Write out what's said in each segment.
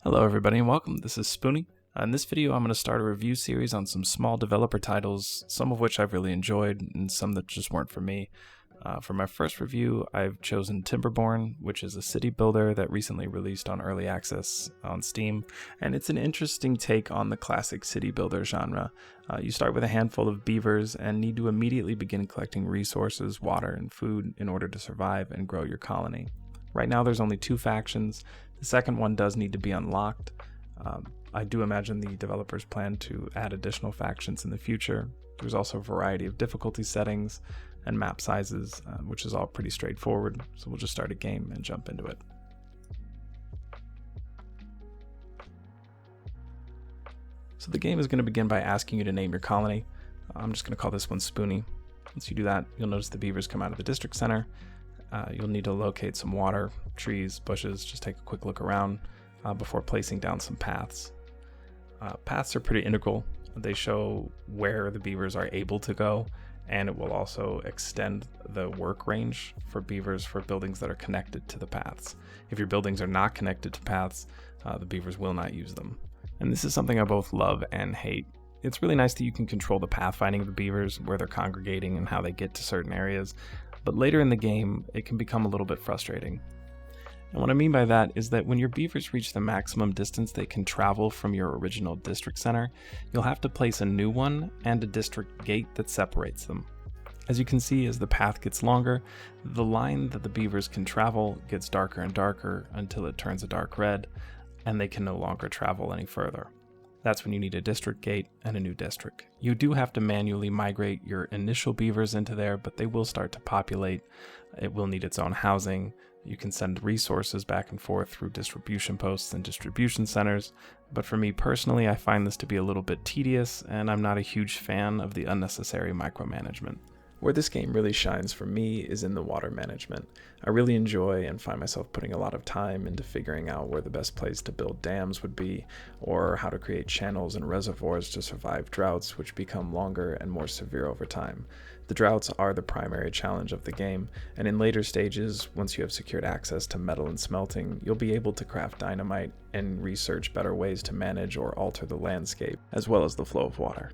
Hello everybody and welcome. This is Spoonie. In this video I'm going to start a review series on some small developer titles, some of which I've really enjoyed and some that just weren't for me. For my first review I've chosen Timberborn, which is a city builder that recently released on early access on Steam, and it's an interesting take on the classic city builder genre. You start with a handful of beavers and need to immediately begin collecting resources, water, and food in order to survive and grow your colony. Right now there's only 2 factions. The second one does need to be unlocked. I do imagine the developers plan to add additional factions in the future. There's also a variety of difficulty settings and map sizes, which is all pretty straightforward. So we'll just start a game and jump into it. So the game is going to begin by asking you to name your colony. I'm just going to call this one Spoonie. Once you do that, you'll notice the beavers come out of the district center. You'll need to locate some water, trees, bushes, just take a quick look around before placing down some paths. Paths are pretty integral. They show where the beavers are able to go, and it will also extend the work range for beavers for buildings that are connected to the paths. If your buildings are not connected to paths, the beavers will not use them. And this is something I both love and hate. It's really nice that you can control the pathfinding of the beavers, where they're congregating and how they get to certain areas. But later in the game, it can become a little bit frustrating. And what I mean by that is that when your beavers reach the maximum distance they can travel from your original district center, you'll have to place a new one and a district gate that separates them. As you can see, as the path gets longer, the line that the beavers can travel gets darker and darker until it turns a dark red, and they can no longer travel any further. That's when you need a district gate and a new district. You do have to manually migrate your initial beavers into there, but they will start to populate. It will need its own housing. You can send resources back and forth through distribution posts and distribution centers. But for me personally, I find this to be a little bit tedious, and I'm not a huge fan of the unnecessary micromanagement. Where this game really shines for me is in the water management. I really enjoy and find myself putting a lot of time into figuring out where the best place to build dams would be, or how to create channels and reservoirs to survive droughts, which become longer and more severe over time. The droughts are the primary challenge of the game, and in later stages, once you have secured access to metal and smelting, you'll be able to craft dynamite and research better ways to manage or alter the landscape, as well as the flow of water.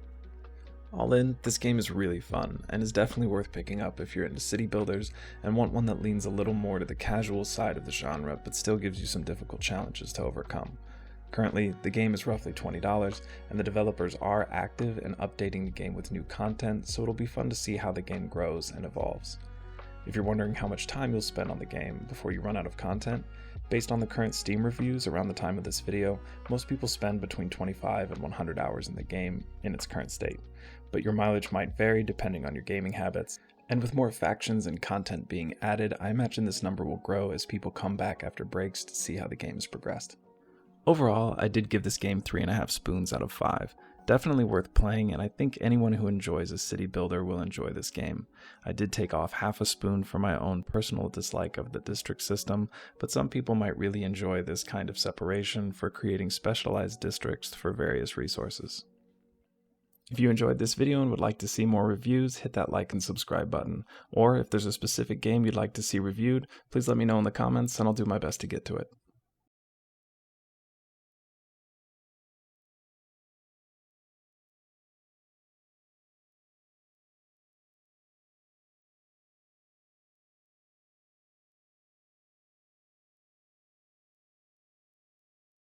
All in, this game is really fun, and is definitely worth picking up if you're into city builders and want one that leans a little more to the casual side of the genre, but still gives you some difficult challenges to overcome. Currently, the game is roughly $20, and the developers are active in updating the game with new content, so it'll be fun to see how the game grows and evolves. If you're wondering how much time you'll spend on the game before you run out of content, based on the current Steam reviews around the time of this video, most people spend between 25 and 100 hours in the game in its current state. But your mileage might vary depending on your gaming habits, and with more factions and content being added, I imagine this number will grow as people come back after breaks to see how the game has progressed. Overall, I did give this game 3.5 spoons out of 5. Definitely worth playing, and I think anyone who enjoys a city builder will enjoy this game. I did take off half a spoon for my own personal dislike of the district system, but some people might really enjoy this kind of separation for creating specialized districts for various resources. If you enjoyed this video and would like to see more reviews, hit that like and subscribe button. Or if there's a specific game you'd like to see reviewed, please let me know in the comments and I'll do my best to get to it.